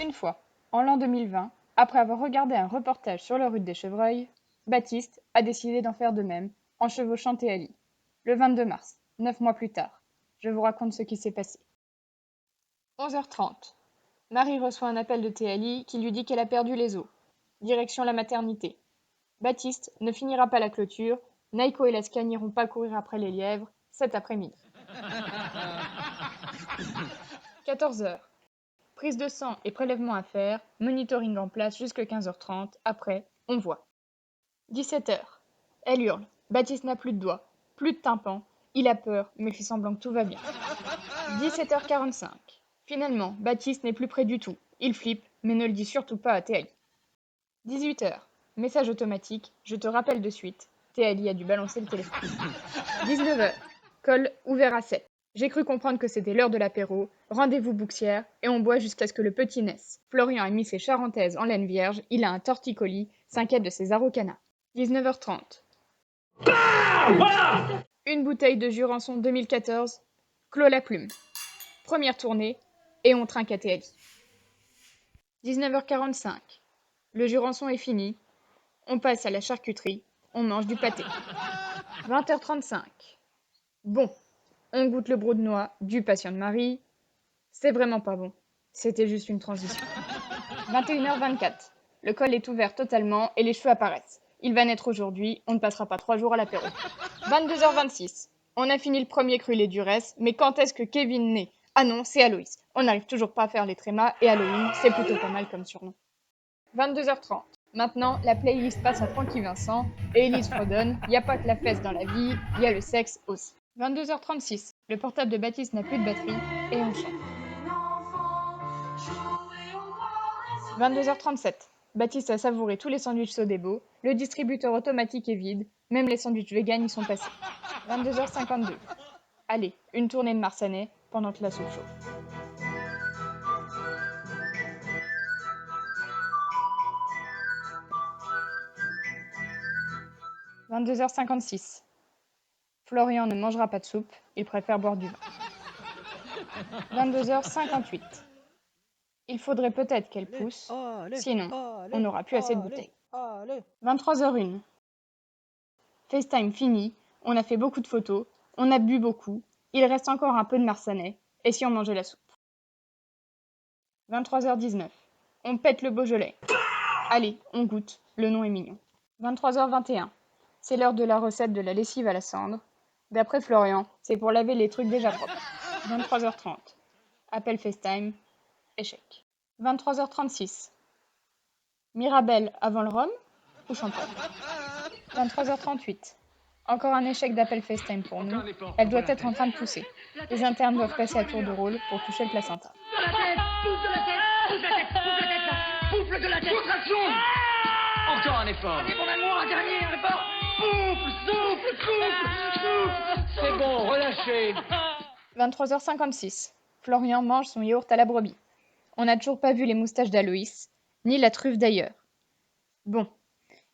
Une fois, en l'an 2020, après avoir regardé un reportage sur la route des chevreuils, Baptiste a décidé d'en faire de même, en chevauchant Théalie. Le 22 mars, 9 mois plus tard, je vous raconte ce qui s'est passé. 11h30. Marie reçoit un appel de Théalie qui lui dit qu'elle a perdu les os. Direction la maternité. Baptiste ne finira pas la clôture, Naïko et Lasca n'iront pas courir après les lièvres cet après-midi. 14h. Prise de sang et prélèvement à faire, monitoring en place jusqu'à 15h30, après, on voit. 17h. Elle hurle. Baptiste n'a plus de doigts, plus de tympan, il a peur, mais fait semblant que tout va bien. 17h45. Finalement, Baptiste n'est plus près du tout. Il flippe, mais ne le dit surtout pas à Théalie. 18h. Message automatique, je te rappelle de suite. Théalie a dû balancer le téléphone. 19h. Col ouvert à 7. J'ai cru comprendre que c'était l'heure de l'apéro. Rendez-vous Bouxières et on boit jusqu'à ce que le petit naisse. Florian a mis ses charentaises en laine vierge, il a un torticolis, s'inquiète de ses araucanas. 19h30. Une bouteille de Jurançon 2014, clôt la plume. Première tournée, et on trinque à Théalie. 19h45. Le Jurançon est fini. On passe à la charcuterie. On mange du pâté. 20h35. Bon, on goûte le brou de noix du patient de Marie. C'est vraiment pas bon. C'était juste une transition. 21h24. Le col est ouvert totalement et les cheveux apparaissent. Il va naître aujourd'hui, on ne passera pas 3 jours à l'apéro. 22h26. On a fini le premier crulé du reste, mais quand est-ce que Kevin naît? Ah non, c'est Aloïs. On n'arrive toujours pas à faire les trémas et Halloween, c'est plutôt pas mal comme surnom. 22h30. Maintenant, la playlist passe à Francky Vincent et Élise fredonne. Y a pas que la fesse dans la vie, y a le sexe aussi. 22h36. Le portable de Baptiste n'a plus de batterie et on chante. 22h37. Baptiste a savouré tous les sandwichs Sodebo, le distributeur automatique est vide, même les sandwichs vegan y sont passés. 22h52. Allez, une tournée de Marsanais pendant que la soupe chauffe. 22h56. Florian ne mangera pas de soupe, il préfère boire du vin. 22h58. Il faudrait peut-être qu'elle pousse, sinon on n'aura plus assez de bouteilles. 23h01. FaceTime fini, on a fait beaucoup de photos, on a bu beaucoup, il reste encore un peu de Marsanais, et si on mangeait la soupe? 23h19. On pète le Beaujolais. Allez, on goûte, le nom est mignon. 23h21. C'est l'heure de la recette de la lessive à la cendre. D'après Florian, c'est pour laver les trucs déjà propres. 23h30. Appel FaceTime. Échec. 23h36. Mirabelle avant le rhum ou champagne? 23h38. Encore un échec d'appel FaceTime pour nous. Elle doit être en train de pousser. Les internes doivent passer à tour de rôle pour toucher le placenta. Souffle de la tête. Contraction. Encore un effort. Allez, mon amour, un dernier effort. Souffle. C'est bon, relâchez. 23h56. Florian mange son yaourt à la brebis. On n'a toujours pas vu les moustaches d'Aloïs, ni la truffe d'ailleurs. Bon.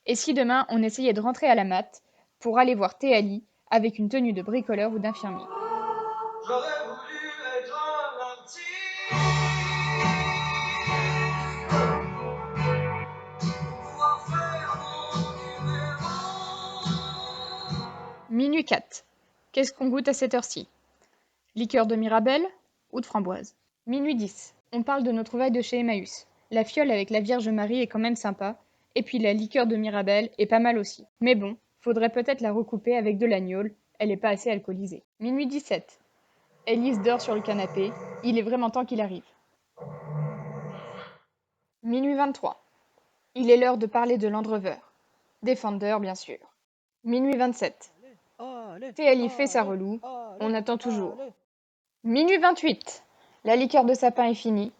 Et si demain on essayait de rentrer à la mat pour aller voir Théalie avec une tenue de bricoleur ou d'infirmier? J'aurais voulu être un petit. Minuit 4. Qu'est-ce qu'on goûte à cette heure-ci? Liqueur de Mirabelle ou de framboise? Minuit 10. On parle de nos trouvailles de chez Emmaüs. La fiole avec la Vierge Marie est quand même sympa, et puis la liqueur de Mirabelle est pas mal aussi. Mais bon, faudrait peut-être la recouper avec de l'agnole, elle est pas assez alcoolisée. Minuit 17. Élise dort sur le canapé, il est vraiment temps qu'il arrive. Minuit 23. Il est l'heure de parler de Land Rover. Defender, bien sûr. Minuit 27. Théalie fait sa relou, on attend toujours. Minuit 28. La liqueur de sapin est finie.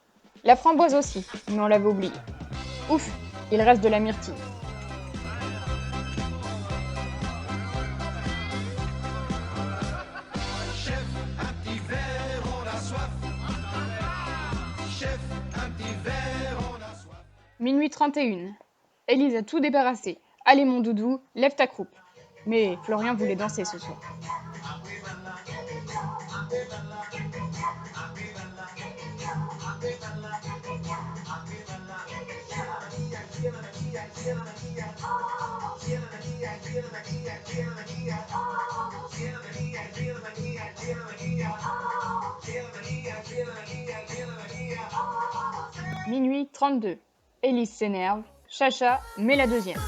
La framboise aussi, mais on l'avait oublié. Ouf, il reste de la myrtille. Chef, un petit verre, on a soif. Chef, un petit verre, on a soif. Minuit 31. Élise a tout débarrassé. Allez mon doudou, lève ta croupe. Mais Florian voulait danser ce soir. Minuit 32. Élise s'énerve. Chacha met la deuxième.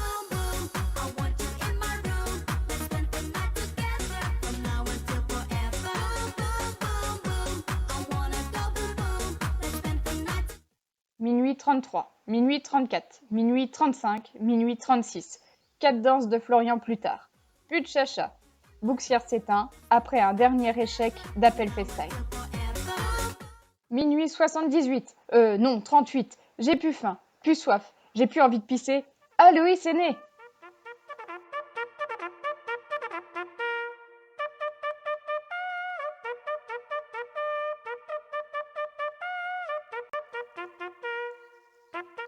Minuit 33, minuit 34, minuit 35, minuit 36. 4 danses de Florian plus tard. Plus de chacha. Bouxière s'éteint après un dernier échec d'Appel FaceTime. Minuit 78, non 38. J'ai plus faim, plus soif, j'ai plus envie de pisser. Aloïs est né.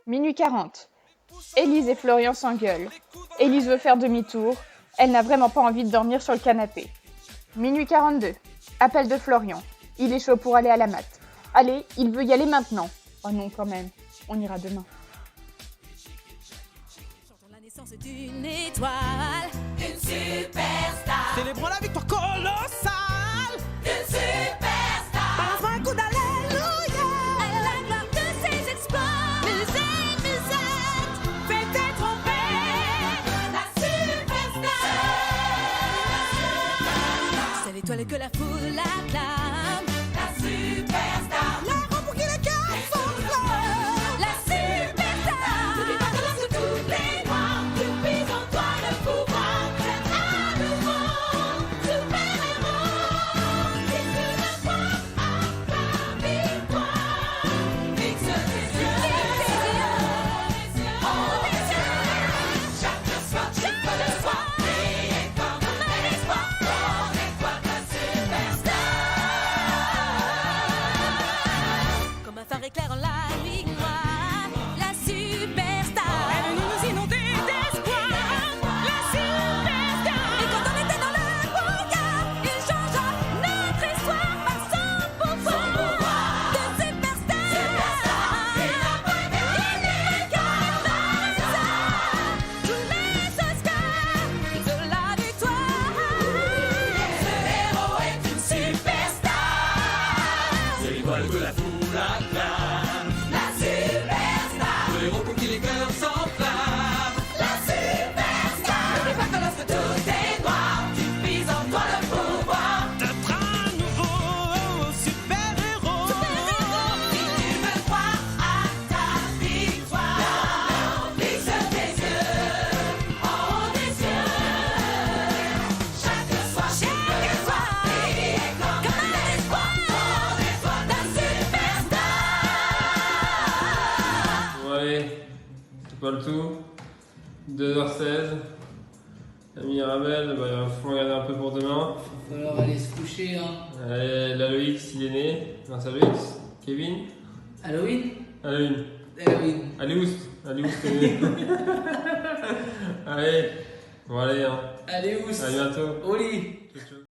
Minuit 40. Élise et Florian s'engueulent. Élise veut faire demi-tour. Elle n'a vraiment pas envie de dormir sur le canapé. Minuit 42. Appel de Florian. Il est chaud pour aller à la mat. Allez, il veut y aller maintenant. Oh non, quand même. On ira demain. La naissance d'une étoile, une superstar. Célébrons la victoire colossale d'une superstar. Balance un coup d'alléluia à la gloire de ses exploits. Musette, musette, faites tromper la superstar. C'est l'étoile que la foule acclame. La superstar. La robe pour qui les cœurs s'enflamment. La superstar. N'oublie pas de lancer tous les noirs. Tu puises en toi le pouvoir. C'est à nouveau super-héros. Fixe de toi à ta victoire. Fixe tes yeux. Chaque soir tu peux le soir. Briller comme un espoir. Ton étoile de superstar. Comme un phare éclairant la nuit noire, la superstar. Elle veut nous inonder d'espoir, la superstar. Et quand on était dans le brouillard, il changea notre histoire par son pouvoir de superstar. Il n'a pas tous les Oscars, de la victoire. Ce héros est une superstar. C'est l'étoile que la foule acclame. La superstar. Le héros pour qui les cœurs s'enflamment. La superstar. N'oublie pas que lorsque tout est noir, tu puises en toi le pouvoir D'être un nouveau super-héros. Si tu veux croire à ta victoire, fixe tes yeux en haut des cieux. Chaque soir, briller comme un espoir. Ton étoile de superstar. Bon allez, c'est pas le tout. 2h16. La Mirabelle, bah, il faut regarder un peu pour demain. Il va falloir aller se coucher, hein. Allez, l'Aloïx, il est né. Grâce à Aloïx. Kevin. Halloween Halloween. Halloween. Aléoust. Aléoust, t'es né. Allez. Bon allez, hein. Allez, où À bientôt. Au lit. Ciao, ciao.